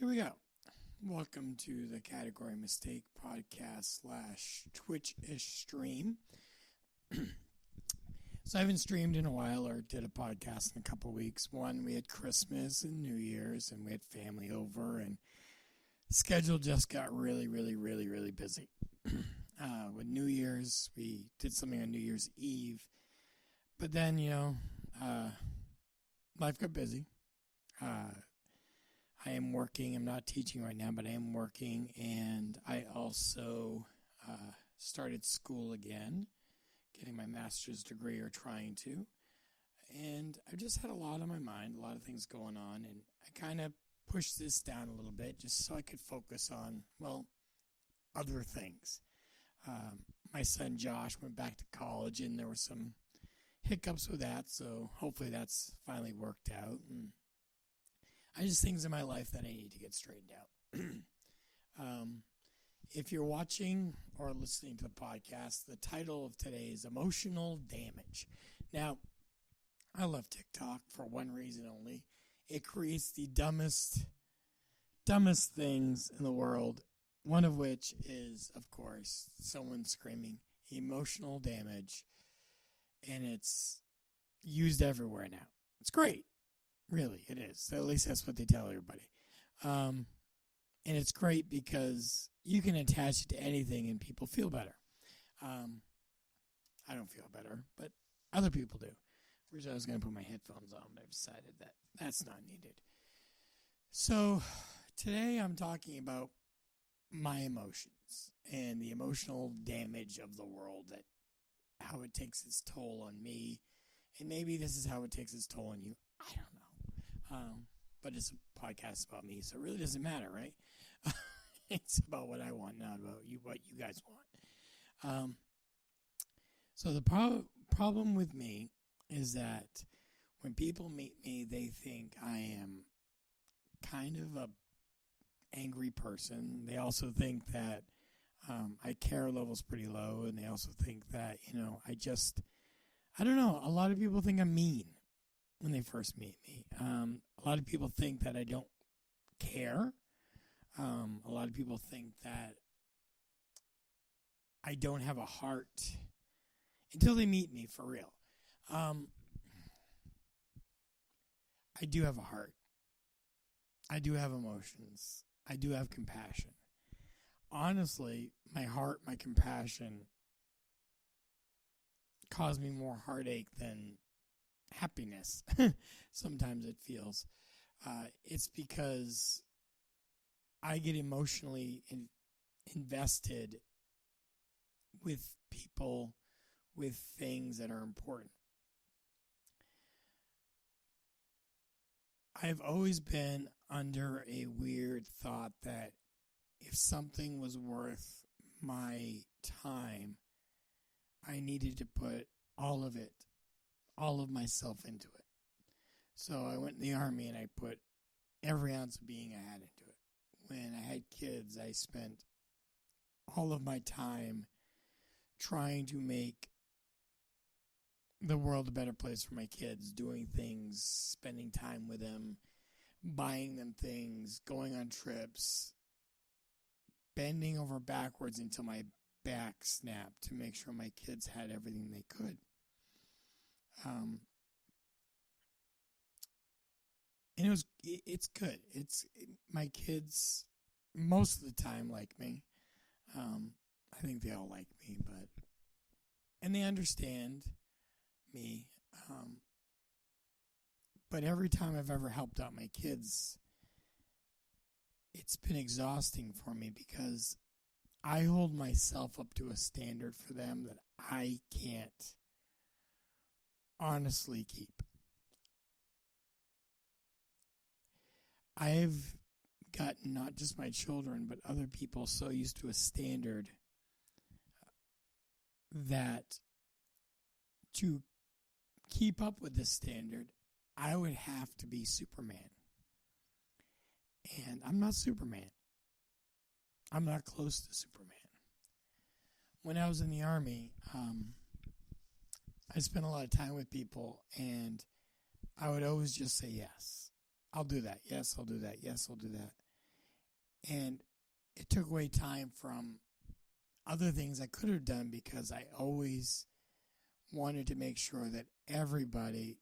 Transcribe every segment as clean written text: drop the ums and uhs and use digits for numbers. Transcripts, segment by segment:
Here we go. Welcome to the Category Mistake podcast / Twitch-ish stream. So I haven't streamed in a while or did a podcast in a couple weeks. One, we had Christmas and New Year's and we had family over and the schedule just got really busy. With New Year's, we did something on New Year's Eve. But then, life got busy. I am working. I'm not teaching right now, but I am working. And I also started school again, getting my master's degree or trying to. And I've just had a lot on my mind, a lot of things going on. And I kind of pushed this down a little bit just so I could focus on, other things. My son Josh went back to college and there were some hiccups with that. So hopefully that's finally worked out. And I just things in my life that I need to get straightened out. If you're watching or listening to the podcast, the title of today is Emotional Damage. Now, I love TikTok for one reason only. It creates the dumbest things in the world, one of which is, of course, someone screaming emotional damage, and it's used everywhere now. It's great. Really, it is. At least that's what they tell everybody. And it's great because you can attach it to anything and people feel better. I don't feel better, but other people do. Originally, I was going to put my headphones on, but I've decided that that's not needed. So today I'm talking about my emotions and the emotional damage of the world, that how it takes its toll on me. And maybe this is how it takes its toll on you. I don't know. But it's a podcast about me, so it really doesn't matter, right? It's about what I want, not about what you guys want. So the problem with me is that when people meet me, they think I am kind of a angry person. They also think that my care level's pretty low, and they also think that, I don't know. A lot of people think I'm mean when they first meet me. A lot of people think that I don't care. A lot of people think that I don't have a heart until they meet me for real. I do have a heart. I do have emotions. I do have compassion. Honestly, my heart, my compassion cause me more heartache than happiness. Sometimes it feels. It's because I get emotionally invested with people, with things that are important. I've always been under a weird thought that if something was worth my time, I needed to put all of myself into it. So I went in the Army and I put every ounce of being I had into it. When I had kids, I spent all of my time trying to make the world a better place for my kids, doing things, spending time with them, buying them things, going on trips, bending over backwards until my back snapped to make sure my kids had everything they could. And it's good. My kids most of the time like me. I think they all like me, and they understand me. But every time I've ever helped out my kids, it's been exhausting for me because I hold myself up to a standard for them that I can't honestly keep. I've gotten not just my children, but other people so used to a standard that to keep up with this standard, I would have to be Superman. And I'm not Superman. I'm not close to Superman. When I was in the Army, I spent a lot of time with people, and I would always just say yes. I'll do that. Yes, I'll do that. Yes, I'll do that. And it took away time from other things I could have done because I always wanted to make sure that everybody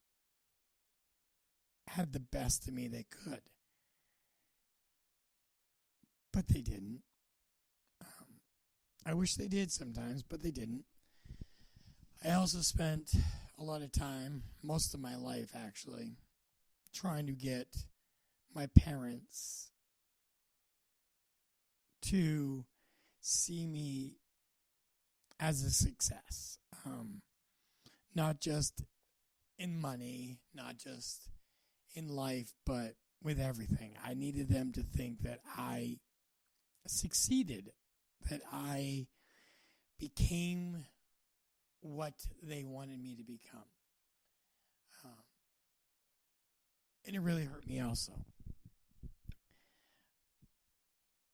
had the best of me they could. But they didn't. I wish they did sometimes, but they didn't. I also spent a lot of time, most of my life actually, trying to get my parents to see me as a success. Not just in money, not just in life, but with everything. I needed them to think that I succeeded, that I became what they wanted me to become. And it really hurt me also.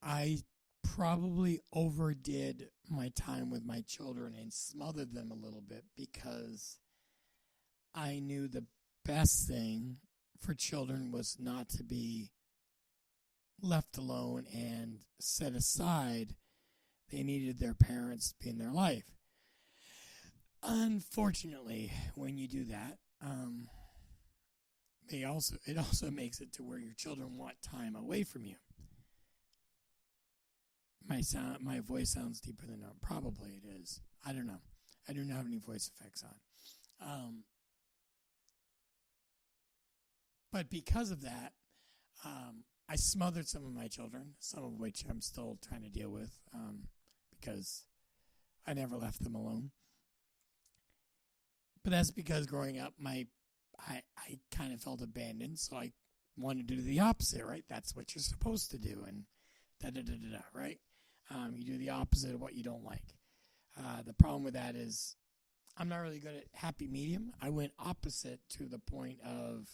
I probably overdid my time with my children and smothered them a little bit because I knew the best thing for children was not to be left alone and set aside. They needed their parents to be in their life. Unfortunately, when you do that, it also makes it to where your children want time away from you. My voice sounds deeper than normal. Probably it is. I don't know. I do not have any voice effects on. But because of that, I smothered some of my children, some of which I'm still trying to deal with because I never left them alone. But that's because growing up, I kind of felt abandoned, so I wanted to do the opposite, right? That's what you're supposed to do, and da-da-da-da-da, right? You do the opposite of what you don't like. The problem with that is I'm not really good at happy medium. I went opposite to the point of,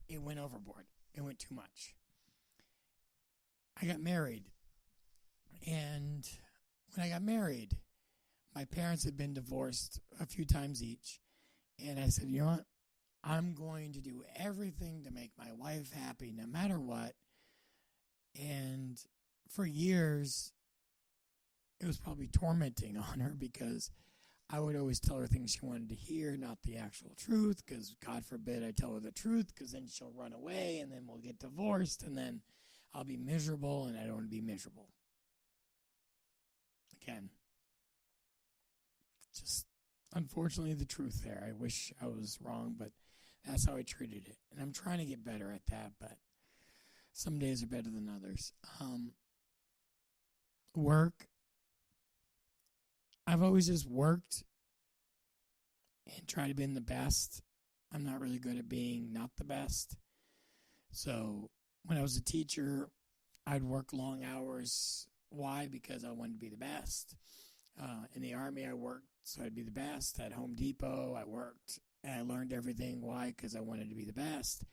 it went overboard. It went too much. I got married, and when I got married, my parents had been divorced a few times each, and I said, you know what? I'm going to do everything to make my wife happy no matter what. And for years, it was probably tormenting on her because I would always tell her things she wanted to hear, not the actual truth, because God forbid I tell her the truth, because then she'll run away, and then we'll get divorced, and then I'll be miserable, and I don't want to be miserable. Again, just unfortunately the truth there. I wish I was wrong, but that's how I treated it. And I'm trying to get better at that, but some days are better than others. Work. I've always just worked and tried to be the best. I'm not really good at being not the best. So when I was a teacher, I'd work long hours. Why? Because I wanted to be the best. In the Army, I worked so I'd be the best. At Home Depot, I worked and I learned everything. Why? Because I wanted to be the best.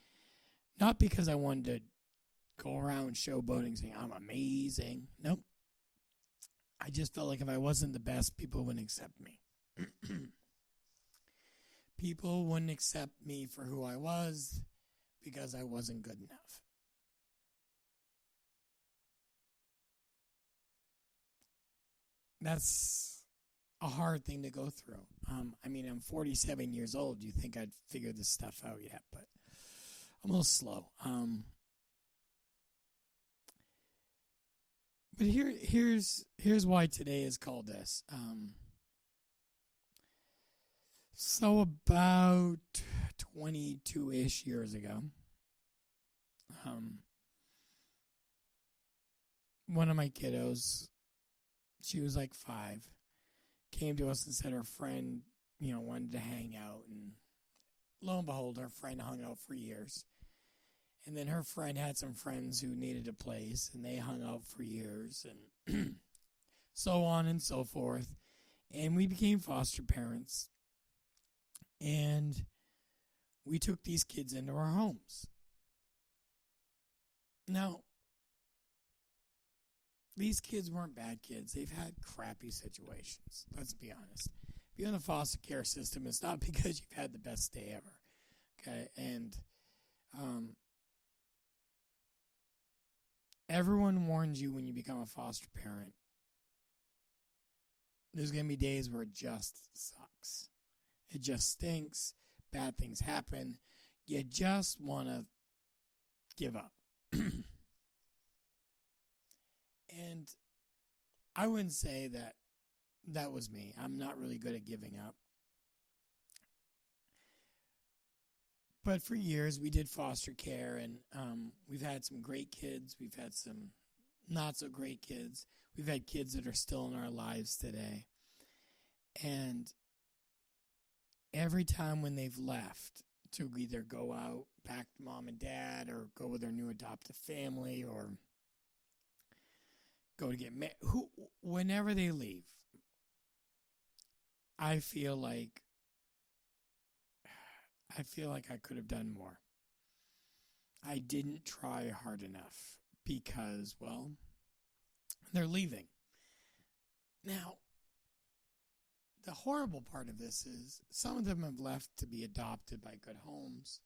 Not because I wanted to go around showboating saying I'm amazing. Nope. I just felt like if I wasn't the best, people wouldn't accept me. People wouldn't accept me for who I was because I wasn't good enough. That's a hard thing to go through. I'm 47 years old. You think I'd figure this stuff out yet, but I'm a little slow. But here's why today is called this. So about 22-ish years ago, one of my kiddos, she was like 5, came to us and said her friend, wanted to hang out. And lo and behold, her friend hung out for years. And then her friend had some friends who needed a place, and they hung out for years, and so on and so forth. And we became foster parents, and we took these kids into our homes. Now, these kids weren't bad kids. They've had crappy situations, let's be honest. be on the foster care system, it's not because you've had the best day ever. Okay, and everyone warns you when you become a foster parent. There's going to be days where it just sucks. It just stinks. Bad things happen. You just want to give up. And I wouldn't say that that was me. I'm not really good at giving up. But for years, we did foster care, and we've had some great kids. We've had some not so great kids. We've had kids that are still in our lives today. And every time when they've left to either go out back to mom and dad or go with their new adoptive family or go to get married, whenever they leave, I feel like I could have done more. I didn't try hard enough because, well, they're leaving. Now, the horrible part of this is some of them have left to be adopted by good homes.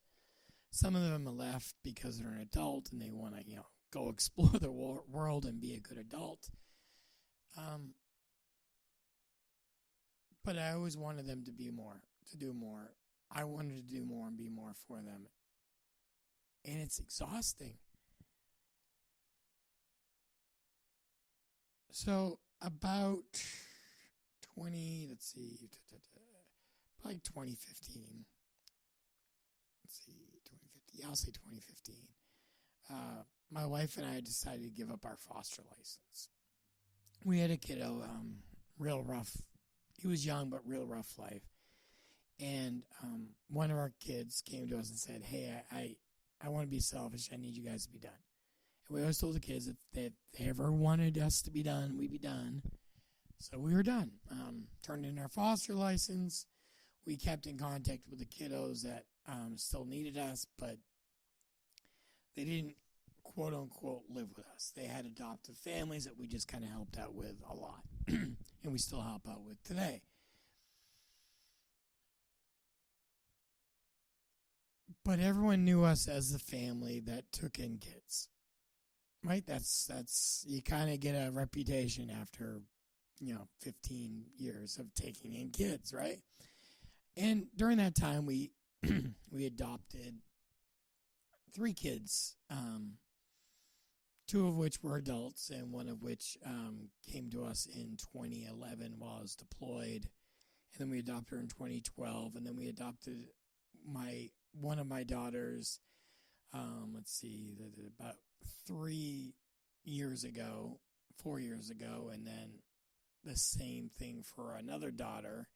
Some of them have left because they're an adult and they want to, go explore the world and be a good adult. But I always wanted them to do more. I wanted to do more and be more for them. And it's exhausting. So about 2015. I'll say 2015. My wife and I decided to give up our foster license. We had a kiddo, real rough. He was young, but real rough life. And one of our kids came to us and said, "Hey, I want to be selfish. I need you guys to be done." And we always told the kids that if they ever wanted us to be done, we'd be done. So we were done. Turned in our foster license. We kept in contact with the kiddos that still needed us, but they didn't, quote unquote, live with us. They had adoptive families that we just kind of helped out with a lot, and we still help out with today. But everyone knew us as the family that took in kids, right? That's you kind of get a reputation after 15 years of taking in kids, right? And during that time, we we adopted 3 kids, 2 of which were adults, and one of which came to us in 2011 while I was deployed, and then we adopted her in 2012, and then we adopted one of my daughters. About 4 years ago, and then the same thing for another daughter.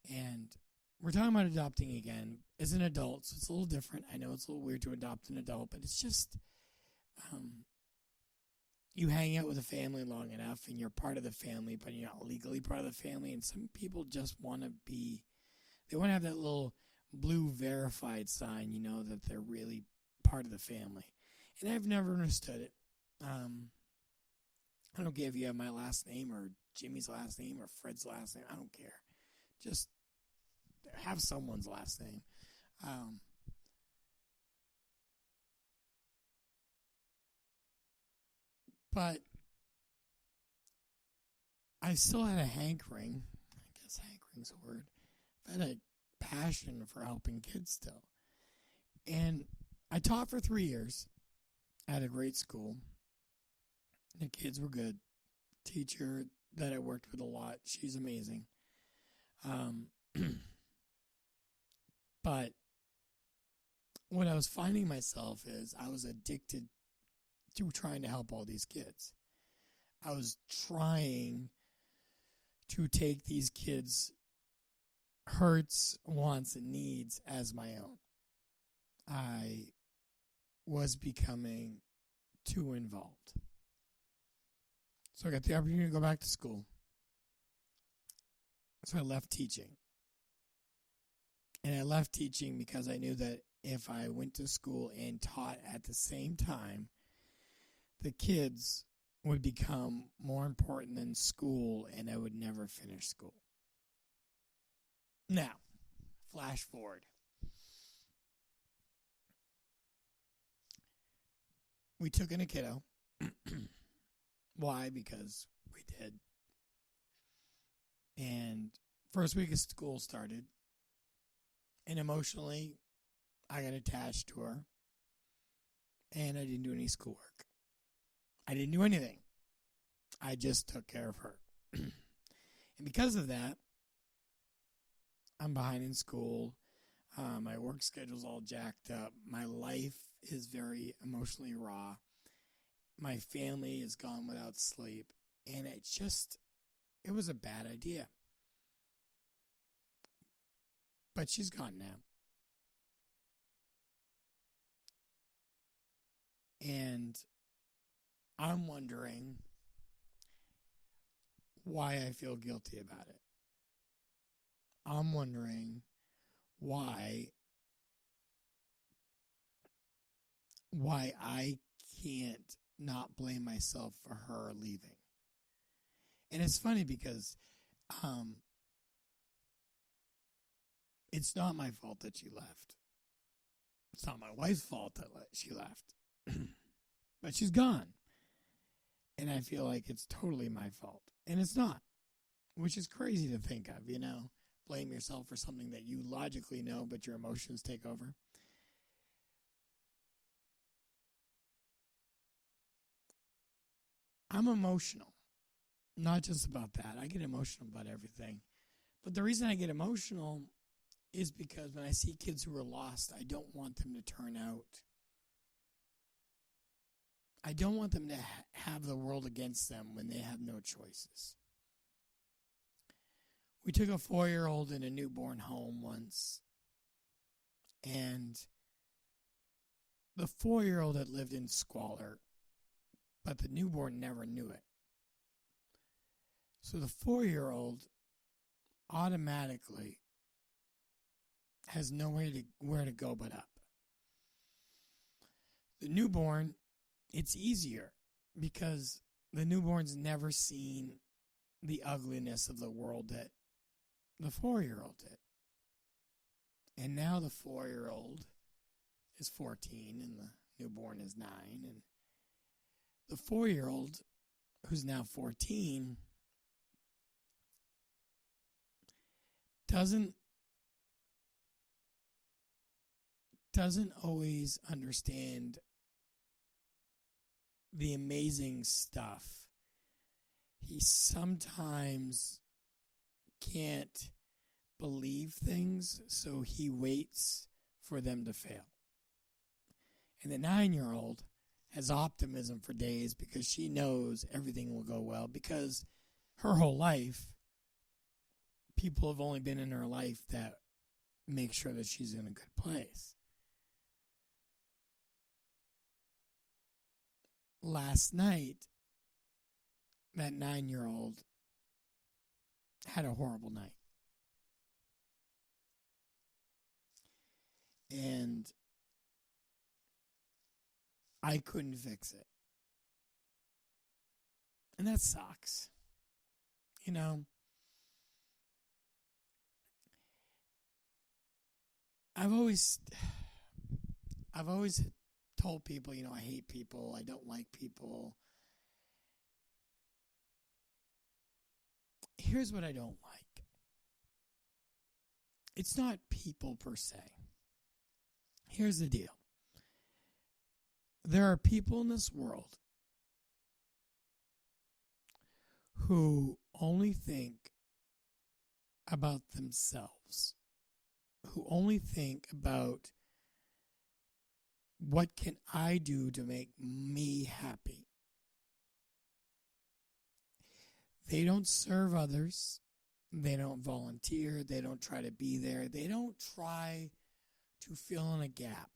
And we're talking about adopting again as an adult, so it's a little different. I know it's a little weird to adopt an adult, but it's just you hang out with a family long enough and you're part of the family, but you're not legally part of the family. And some people just want to have that little blue verified sign, that they're really part of the family. And I've never understood it. I don't care if you have my last name or Jimmy's last name or Fred's last name. I don't care. Just have someone's last name. But I still had a hankering. I guess hankering's a word. I had a passion for helping kids still. And I taught for 3 years at a great school. The kids were good. Teacher that I worked with a lot, she's amazing. But what I was finding myself is I was addicted to trying to help all these kids. I was trying to take these kids' hurts, wants, and needs as my own. I was becoming too involved. So I got the opportunity to go back to school. So I left teaching. And I left teaching because I knew that if I went to school and taught at the same time, the kids would become more important than school and I would never finish school. Now, flash forward. We took in a kiddo. Why? Because we did. And first week of school started. And emotionally, I got attached to her. And I didn't do any schoolwork. I didn't do anything. I just took care of her. And because of that, I'm behind in school. My work schedule's all jacked up. My life is very emotionally raw. My family is gone without sleep. And it was a bad idea. But she's gone now. And I'm wondering why I feel guilty about it. I'm wondering why I can't not blame myself for her leaving. And it's funny because it's not my fault that she left. It's not my wife's fault that she left. But she's gone. And I feel like it's totally my fault. And it's not. Which is crazy to think of, you know. Blame yourself for something that you logically know, but your emotions take over. I'm emotional. Not just about that. I get emotional about everything. But the reason I get emotional is because when I see kids who are lost, I don't want them to turn out. I don't want them to have the world against them when they have no choices. We took a 4-year-old in a newborn home once, and the 4-year-old had lived in squalor, but the newborn never knew it. So the 4-year-old automatically has nowhere where to go but up. The newborn, it's easier because the newborn's never seen the ugliness of the world that the 4-year-old did. And now the 4-year-old is 14 and the newborn is 9. And the 4-year-old, who's now 14, doesn't always understand the amazing stuff. He sometimes can't believe things, so he waits for them to fail. And the 9-year-old has optimism for days because she knows everything will go well, because her whole life, people have only been in her life that make sure that she's in a good place. Last night, that 9-year-old had a horrible night. And I couldn't fix it. And that sucks. You know, I've always told people, you know, I hate people, I don't like people. Here's what I don't like. It's not people per se. Here's the deal. There are people in this world who only think about themselves, who only think about what can I do to make me happy. They don't serve others. They don't volunteer. They don't try to be there. They don't try to fill in a gap.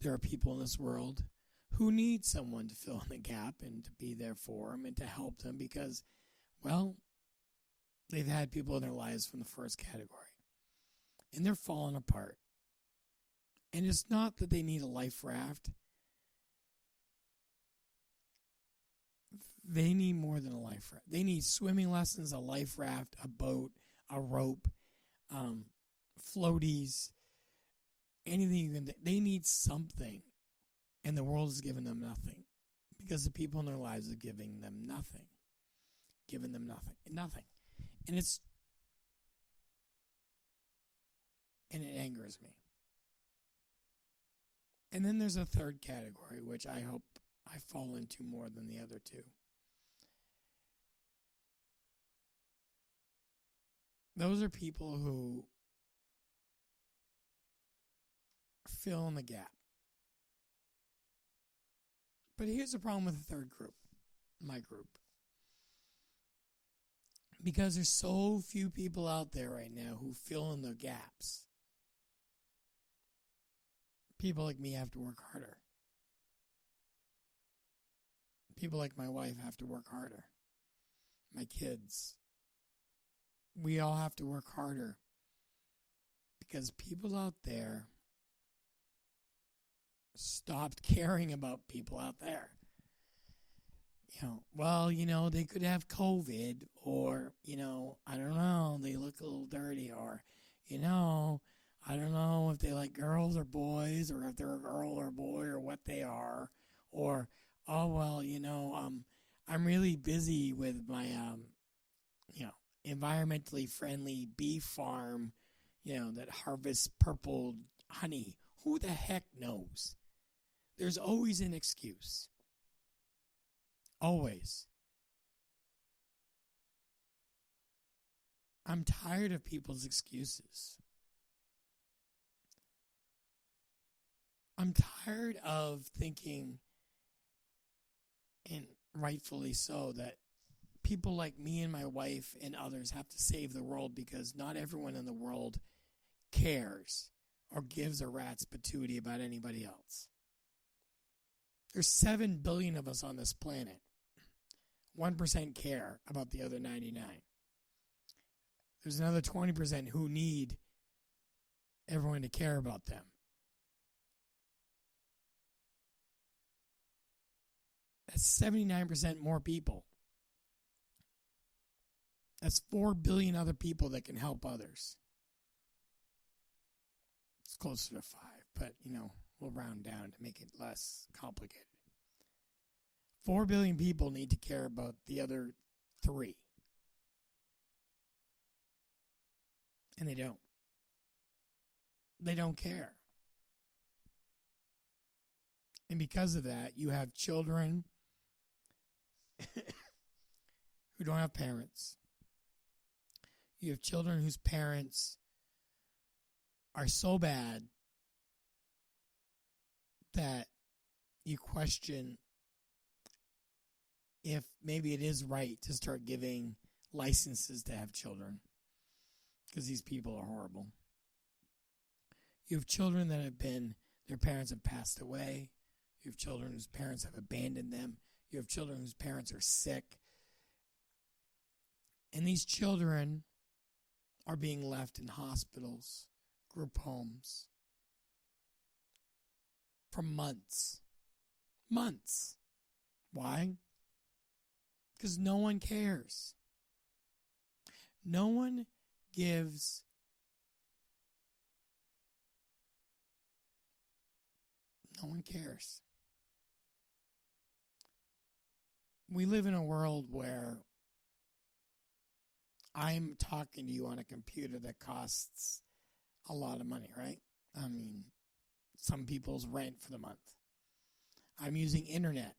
There are people in this world who need someone to fill in the gap and to be there for them and to help them because, well, they've had people in their lives from the first category. And they're falling apart. And it's not that they need a life raft. They need more than a life raft. They need swimming lessons, a life raft, a boat, a rope, floaties, anything you can. They need something, and the world is giving them nothing because the people in their lives are giving them nothing, nothing, and it angers me. And then there's a third category, which I hope I fall into more than the other two. Those are people who fill in the gap. But here's the problem with the third group, my group. Because there's so few people out there right now who fill in the gaps. People like me have to work harder. People like my wife have to work harder. My kids. We all have to work harder. Because people out there stopped caring about people out there. They could have COVID, or, I don't know, they look a little dirty, or, I don't know if they like girls or boys, or if they're a girl or a boy, or what they are, or, I'm really busy with my, environmentally friendly bee farm, that harvests purple honey. Who the heck knows? There's always an excuse. Always. I'm tired of people's excuses. I'm tired of thinking, and rightfully so, that people like me and my wife and others have to save the world because not everyone in the world cares or gives a rat's patootie about anybody else. There's 7 billion of us on this planet. 1% care about the other 99. There's another 20% who need everyone to care about them. That's 79% more people. That's 4 billion other people that can help others. It's closer to 5, but, we'll round down to make it less complicated. 4 billion people need to care about the other 3. And they don't. They don't care. And because of that, you have children who don't have parents. You have children whose parents are so bad that you question if maybe it is right to start giving licenses to have children, because these people are horrible. You have children that their parents have passed away. You have children whose parents have abandoned them. You have children whose parents are sick. And these children are being left in hospitals, group homes, for months. Months. Why? Because no one cares. No one gives no one cares. We live in a world where I'm talking to you on a computer that costs a lot of money, right? I mean, some people's rent for the month. I'm using internet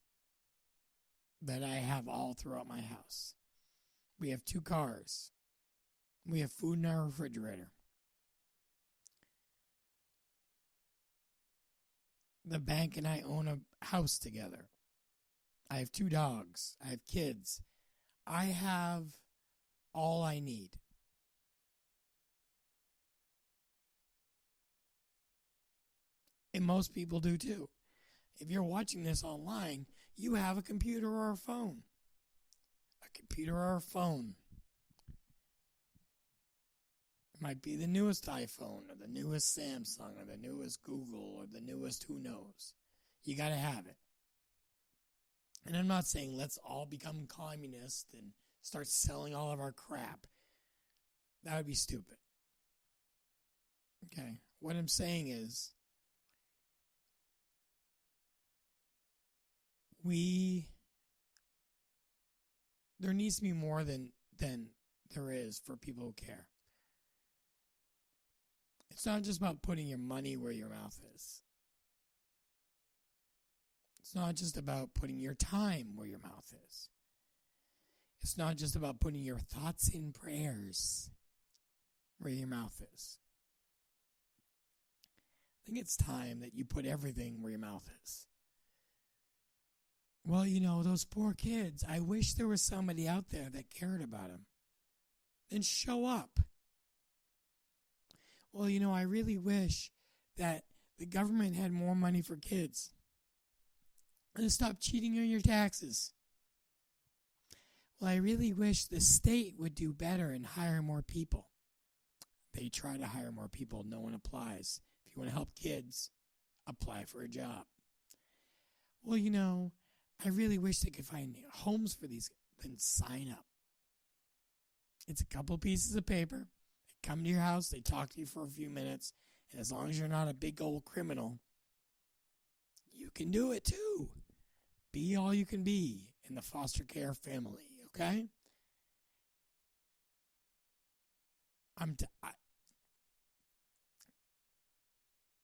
that I have all throughout my house. We have 2 cars. We have food in our refrigerator. The bank and I own a house together. I have 2 dogs. I have kids. I have all I need. And most people do too. If you're watching this online, you have a computer or a phone. A computer or a phone. It might be the newest iPhone or the newest Samsung or the newest Google or the newest who knows. You got to have it. And I'm not saying let's all become communists and start selling all of our crap. That would be stupid. Okay. What I'm saying is there needs to be more than there is for people who care. It's not just about putting your money where your mouth is. It's not just about putting your time where your mouth is. It's not just about putting your thoughts and prayers where your mouth is. I think it's time that you put everything where your mouth is. Well, those poor kids, I wish there was somebody out there that cared about them. Then show up. Well, I really wish that the government had more money for kids. And stop cheating on your taxes. Well, I really wish the state would do better and hire more people. They try to hire more people. No one applies. If you want to help kids, apply for a job. Well, I really wish they could find homes for these. Then sign up. It's a couple pieces of paper. They come to your house. They talk to you for a few minutes. And as long as you're not a big old criminal, you can do it too. Be all you can be in the foster care family, okay?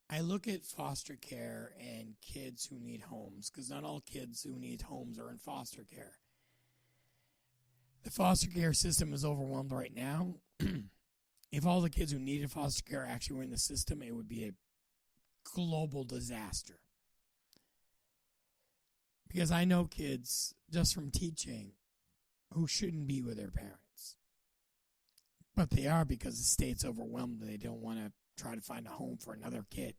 I look at foster care and kids who need homes, because not all kids who need homes are in foster care. The foster care system is overwhelmed right now. If all the kids who needed foster care actually were in the system, it would be a global disaster. Because I know kids, just from teaching, who shouldn't be with their parents. But they are, because the state's overwhelmed and they don't want to try to find a home for another kid.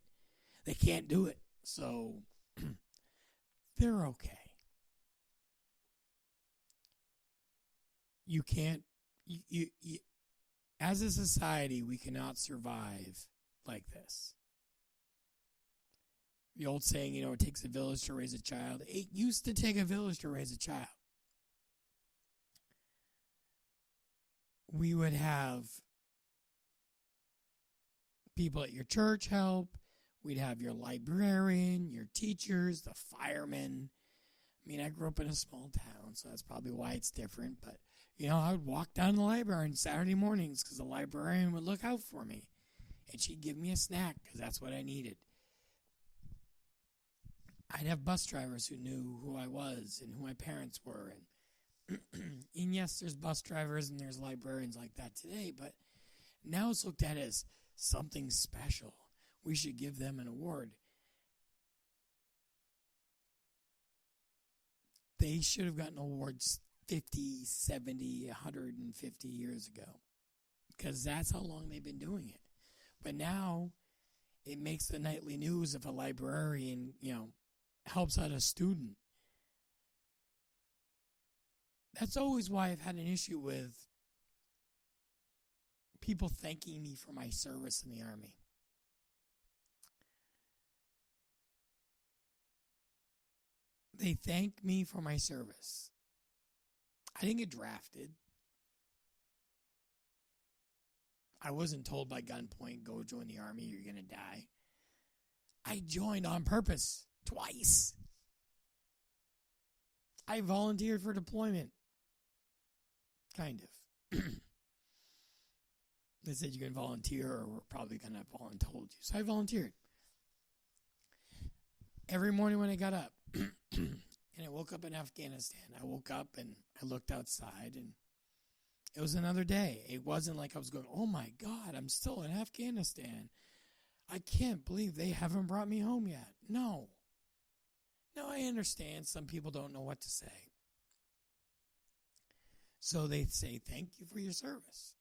They can't do it. So they're okay. You can't, as a society, we cannot survive like this. The old saying, it takes a village to raise a child. It used to take a village to raise a child. We would have people at your church help. We'd have your librarian, your teachers, the firemen. I grew up in a small town, so that's probably why it's different. But, I would walk down to the library on Saturday mornings because the librarian would look out for me. And she'd give me a snack because that's what I needed. I'd have bus drivers who knew who I was and who my parents were. And yes, there's bus drivers and there's librarians like that today, but now it's looked at as something special. We should give them an award. They should have gotten awards 50, 70, 150 years ago, because that's how long they've been doing it. But now it makes the nightly news if a librarian, helps out a student. That's always why I've had an issue with people thanking me for my service in the Army. They thank me for my service. I didn't get drafted. I wasn't told by gunpoint, go join the Army, you're going to die. I joined on purpose. Twice. I volunteered for deployment. Kind of. They said you can volunteer, or we're probably going to have voluntold you. So I volunteered. Every morning when I got up, and I woke up in Afghanistan, I woke up and I looked outside, and it was another day. It wasn't like I was going, oh my God, I'm still in Afghanistan. I can't believe they haven't brought me home yet. No. Now, I understand some people don't know what to say. So they say, thank you for your service.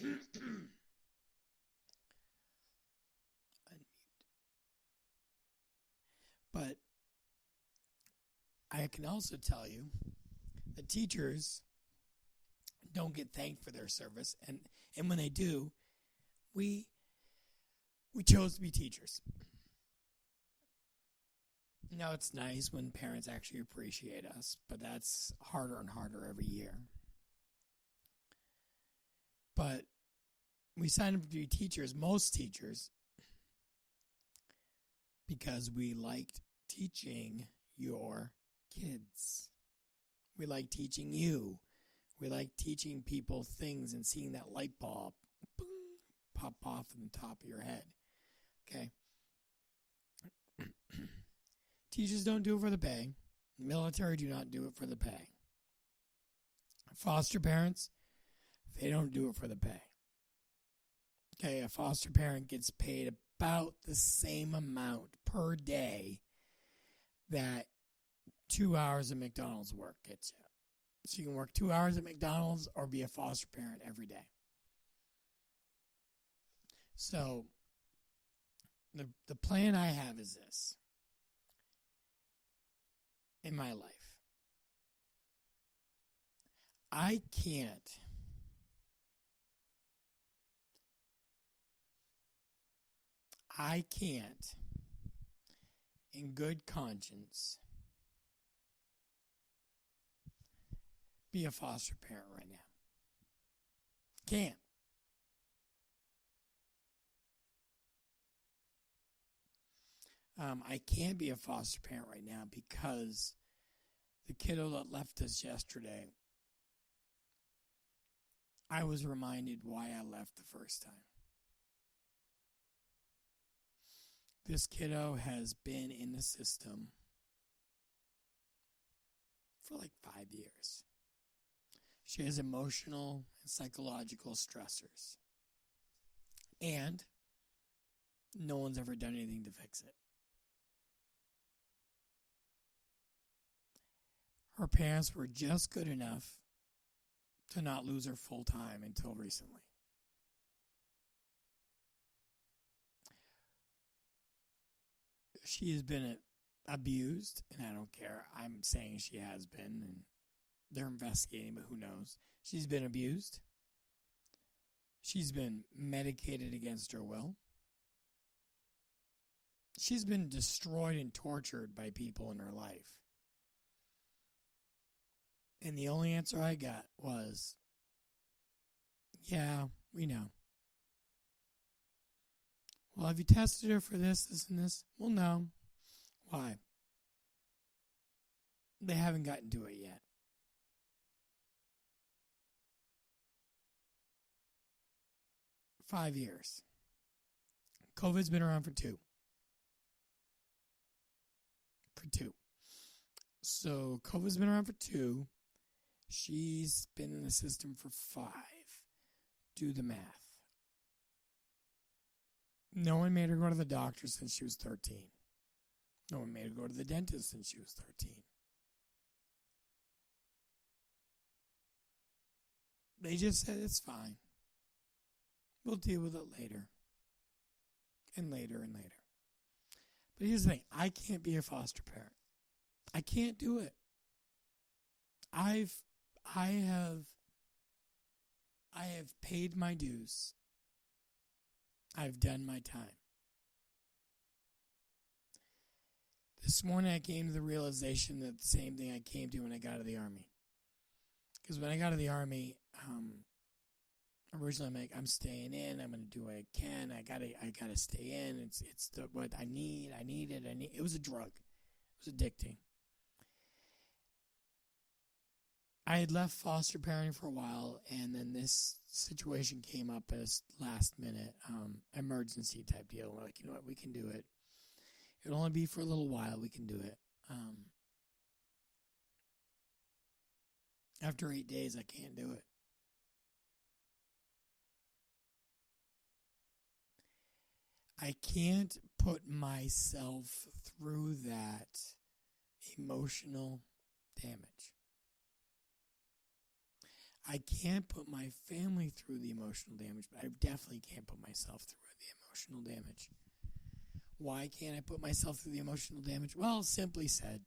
Unmute. But I can also tell you the teachers don't get thanked for their service. And when they do, we chose to be teachers. Now, it's nice when parents actually appreciate us, but that's harder and harder every year. But we sign up to be teachers, most teachers, because we liked teaching your kids. We like teaching you. We like teaching people things and seeing that light bulb boom, pop off in the top of your head. Okay? Teachers don't do it for the pay. Military do not do it for the pay. Foster parents, they don't do it for the pay. Okay, a foster parent gets paid about the same amount per day that 2 hours of McDonald's work gets you. So you can work 2 hours at McDonald's or be a foster parent every day. So the plan I have is this. In my life, I can't in good conscience be a foster parent right now. Can't. I can't be a foster parent right now because the kiddo that left us yesterday, I was reminded why I left the first time. This kiddo has been in the system for like 5 years. She has emotional and psychological stressors. And no one's ever done anything to fix it. Her parents were just good enough to not lose her full time until recently. She has been abused, and I don't care. I'm saying she has been, and they're investigating, but who knows? She's been abused. She's been medicated against her will. She's been destroyed and tortured by people in her life. And the only answer I got was, yeah, we know. Well, have you tested her for this, and this? Well, no. Why? They haven't gotten to it yet. $5 years. COVID's been around for two. So COVID's been around for 2. She's been in the system for 5. Do the math. No one made her go to the doctor since she was 13. No one made her go to the dentist since she was 13. They just said it's fine. We'll deal with it later. And later and later. But here's the thing. I can't be a foster parent. I can't do it. I have paid my dues. I've done my time. This morning I came to the realization that the same thing I came to when I got out of the Army. Because when I got out of the Army, originally I'm like, I'm staying in. I'm going to do what I can. I gotta stay in. It's what I need. I need it. It was a drug. It was addicting. I had left foster parenting for a while, and then this situation came up as last minute emergency type deal. We're like, you know what, we can do it. It'll only be for a little while. We can do it. After 8 days, I can't do it. I can't put myself through that emotional damage. I can't put my family through the emotional damage, but I definitely can't put myself through the emotional damage. Why can't I put myself through the emotional damage? Well, simply said,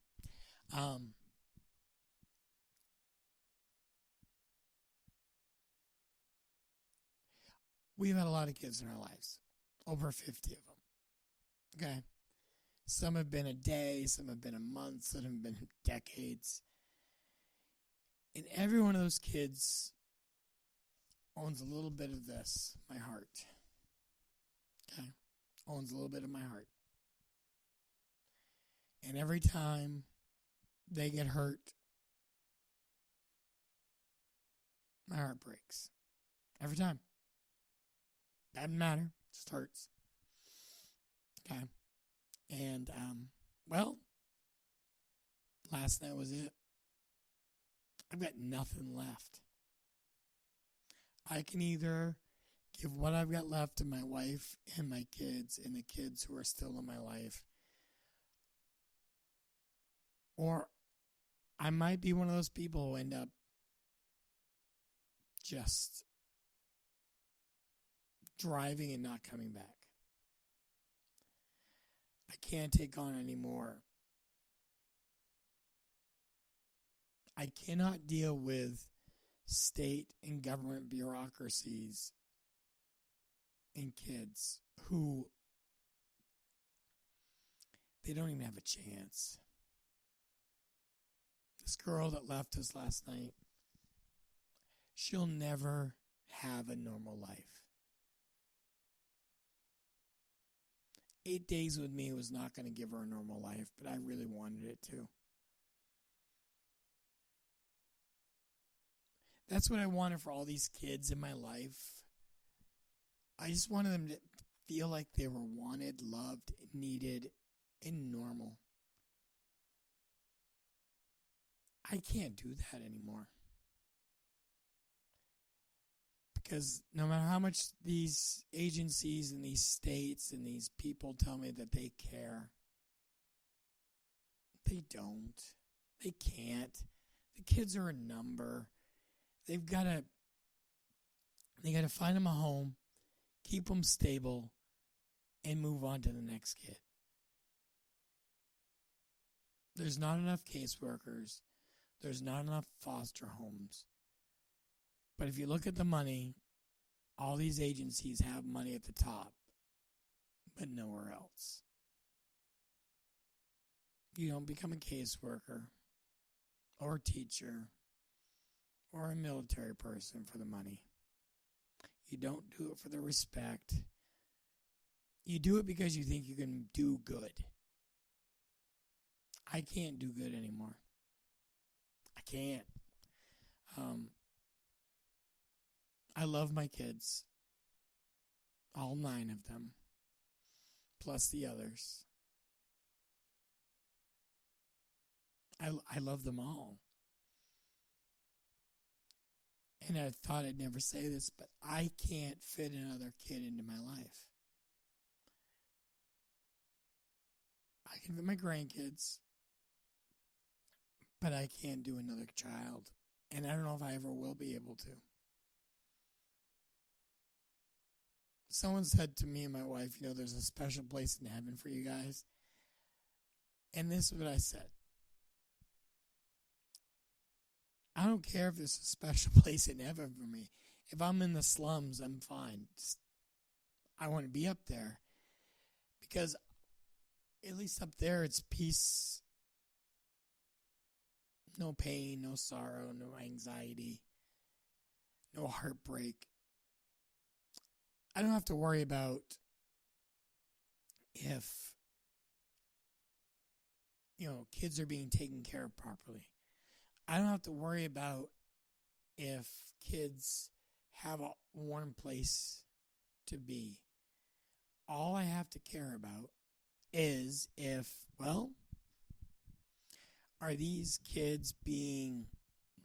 we've had a lot of kids in our lives, over 50 of them. Okay? Some have been a day, some have been a month, some have been decades. And every one of those kids owns a little bit of this, my heart. Okay? Owns a little bit of my heart. And every time they get hurt, my heart breaks. Every time. Doesn't matter. It just hurts. Okay? And, well, last night was it. I've got nothing left. I can either give what I've got left to my wife and my kids and the kids who are still in my life, or I might be one of those people who end up just driving and not coming back. I can't take on anymore. I cannot deal with state and government bureaucracies and kids who they don't even have a chance. This girl that left us last night, she'll never have a normal life. 8 days with me was not going to give her a normal life, but I really wanted it to. That's what I wanted for all these kids in my life. I just wanted them to feel like they were wanted, loved, needed, and normal. I can't do that anymore. Because no matter how much these agencies and these states and these people tell me that they care, they don't. They can't. The kids are a number. They got to find them a home, keep them stable, and move on to the next kid. There's not enough caseworkers. There's not enough foster homes. But if you look at the money, all these agencies have money at the top, but nowhere else. You don't become a caseworker or a teacher or a military person for the money. You don't do it for the respect. You do it because you think you can do good. I can't do good anymore. I can't. I love my kids. All 9 of them. Plus the others. I love them all. And I thought I'd never say this, but I can't fit another kid into my life. I can fit my grandkids, but I can't do another child. And I don't know if I ever will be able to. Someone said to me and my wife, there's a special place in heaven for you guys. And this is what I said. I don't care if there's a special place in heaven for me. If I'm in the slums, I'm fine. I want to be up there. Because at least up there, it's peace. No pain, no sorrow, no anxiety, no heartbreak. I don't have to worry about if, kids are being taken care of properly. I don't have to worry about if kids have a warm place to be. All I have to care about is are these kids being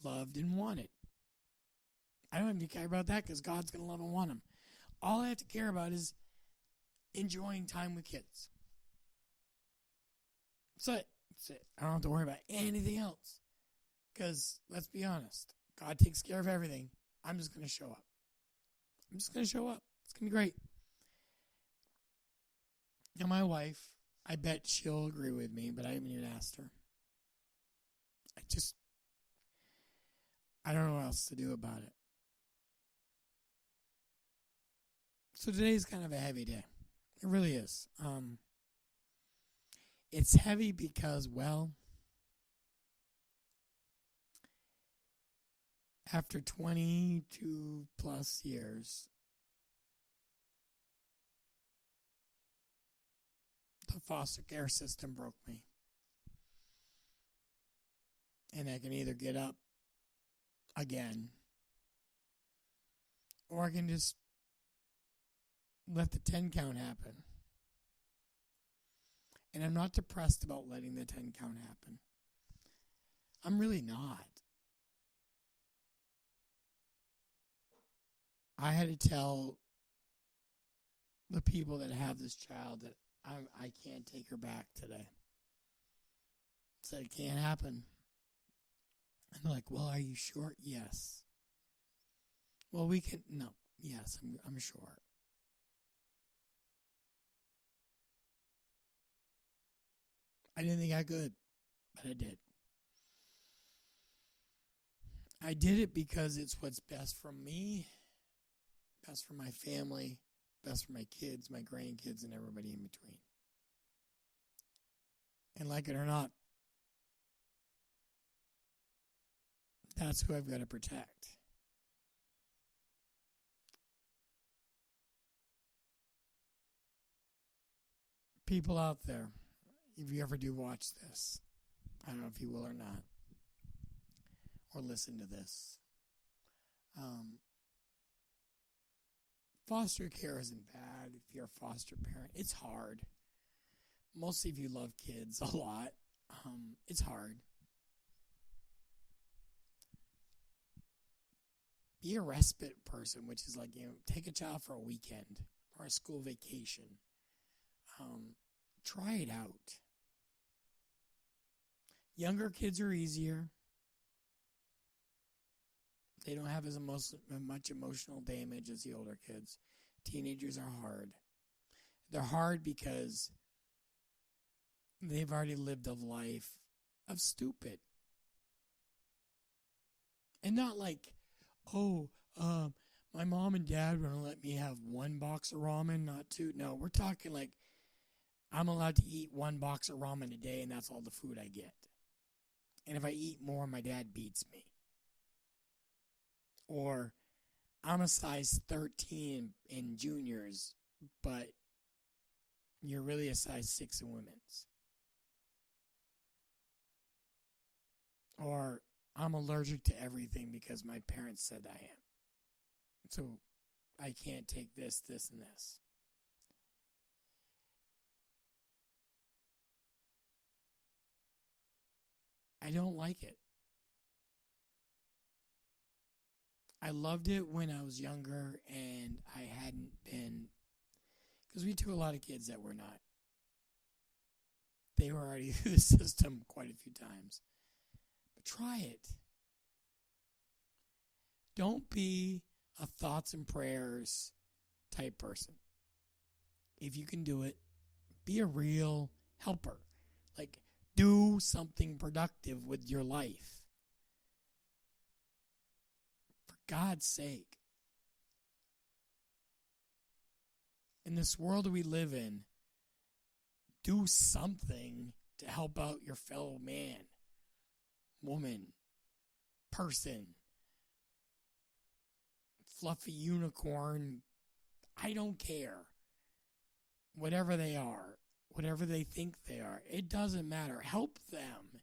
loved and wanted? I don't have to care about that because God's going to love and want them. All I have to care about is enjoying time with kids. That's it. I don't have to worry about anything else. Because, let's be honest, God takes care of everything. I'm just going to show up. It's going to be great. Now, my wife, I bet she'll agree with me, but I haven't even asked her. I don't know what else to do about it. So today's kind of a heavy day. It really is. It's heavy because, well, after 22 plus years, the foster care system broke me. And I can either get up again, or I can just let the 10 count happen. And I'm not depressed about letting the 10 count happen. I'm really not. I had to tell the people that have this child that I can't take her back today. Said it can't happen. And they're like, well, are you sure? Yes. Well, we can, no. Yes, I'm sure. I didn't think I could, but I did. I did it because it's what's best for me, best for my family, best for my kids, my grandkids, and everybody in between. And like it or not, that's who I've got to protect. People out there, if you ever do watch this, I don't know if you will or not, or listen to this. Foster care isn't bad if you're a foster parent. It's hard. Mostly if you love kids a lot. It's hard. Be a respite person, which is like, take a child for a weekend or a school vacation. Try it out. Younger kids are easier. They don't have as much emotional damage as the older kids. Teenagers are hard. They're hard because they've already lived a life of stupid. And not like, my mom and dad were going to let me have one box of ramen, not two. No, we're talking like I'm allowed to eat one box of ramen a day, and that's all the food I get. And if I eat more, my dad beats me. Or I'm a size 13 in juniors, but you're really a size 6 in women's. Or I'm allergic to everything because my parents said I am. So I can't take this, this, and this. I don't like it. I loved it when I was younger and I hadn't been, because we took a lot of kids that were not. They were already through the system quite a few times. But try it. Don't be a thoughts and prayers type person. If you can do it, be a real helper. Like, do something productive with your life. For God's sake. In this world we live in, do something to help out your fellow man, woman, person, fluffy unicorn. I don't care. Whatever they are, whatever they think they are, it doesn't matter. Help them.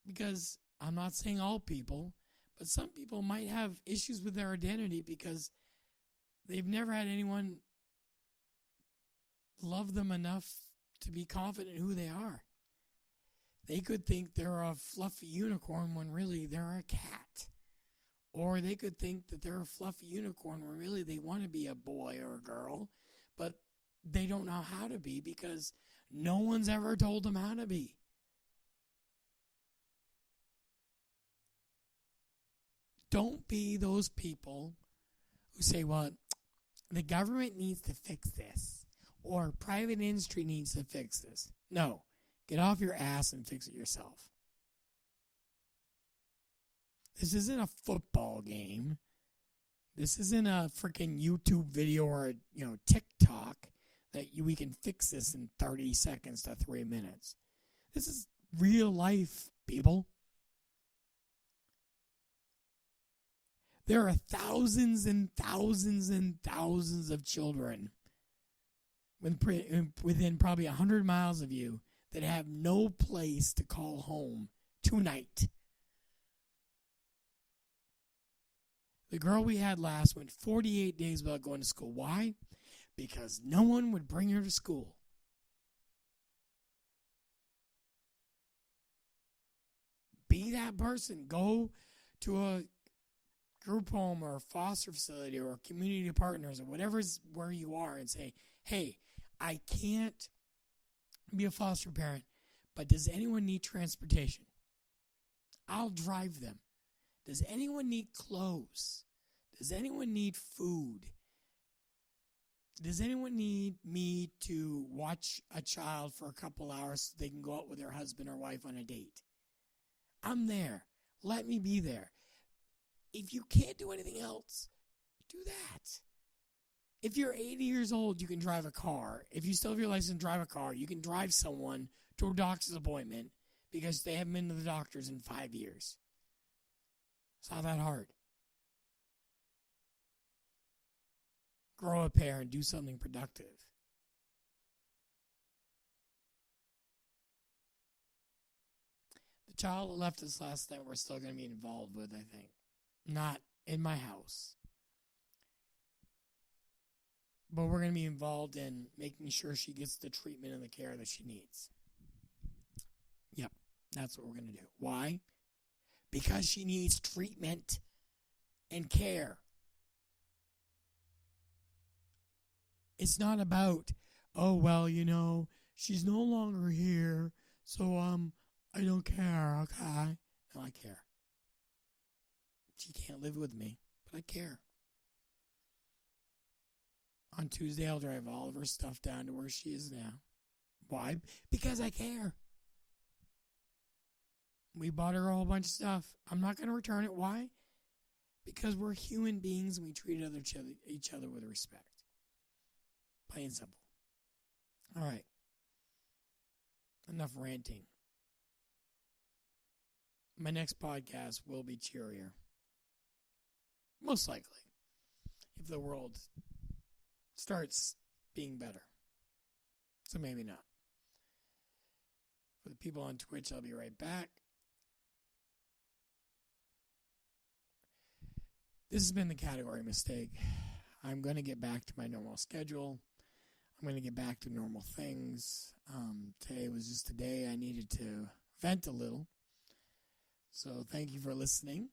Because I'm not saying all people, but some people might have issues with their identity because they've never had anyone love them enough to be confident in who they are. They could think they're a fluffy unicorn when really they're a cat. Or they could think that they're a fluffy unicorn when really they want to be a boy or a girl, but they don't know how to be because no one's ever told them how to be. Don't be those people who say, well, the government needs to fix this, or private industry needs to fix this. No, get off your ass and fix it yourself. This isn't a football game. This isn't a freaking YouTube video or TikTok. that we can fix this in 30 seconds to 3 minutes. This is real life, people. There are thousands and thousands and thousands of children within probably 100 miles of you that have no place to call home tonight. The girl we had last went 48 days without going to school. Why? Because no one would bring her to school. Be that person. Go to a group home or a foster facility or community partners or whatever's where you are and say, hey, I can't be a foster parent, but does anyone need transportation? I'll drive them. Does anyone need clothes? Does anyone need food? Does anyone need me to watch a child for a couple hours so they can go out with their husband or wife on a date? I'm there. Let me be there. If you can't do anything else, do that. If you're 80 years old, you can drive a car. If you still have your license to drive a car, you can drive someone to a doctor's appointment because they haven't been to the doctors in 5 years. It's not that hard. Grow a pair and do something productive. The child that left us last night we're still going to be involved with, I think. Not in my house. But we're going to be involved in making sure she gets the treatment and the care that she needs. Yep, that's what we're going to do. Why? Because she needs treatment and care. It's not about, oh, well, she's no longer here, so I don't care, okay? No, I care. She can't live with me, but I care. On Tuesday, I'll drive all of her stuff down to where she is now. Why? Because I care. We bought her a whole bunch of stuff. I'm not going to return it. Why? Because we're human beings and we treat each other with respect. Plain and simple. All right. Enough ranting. My next podcast will be cheerier. Most likely. If the world starts being better. So maybe not. For the people on Twitch, I'll be right back. This has been the category mistake. I'm going to get back to my normal schedule. I'm going to get back to normal things. Today was just a day I needed to vent a little. So thank you for listening.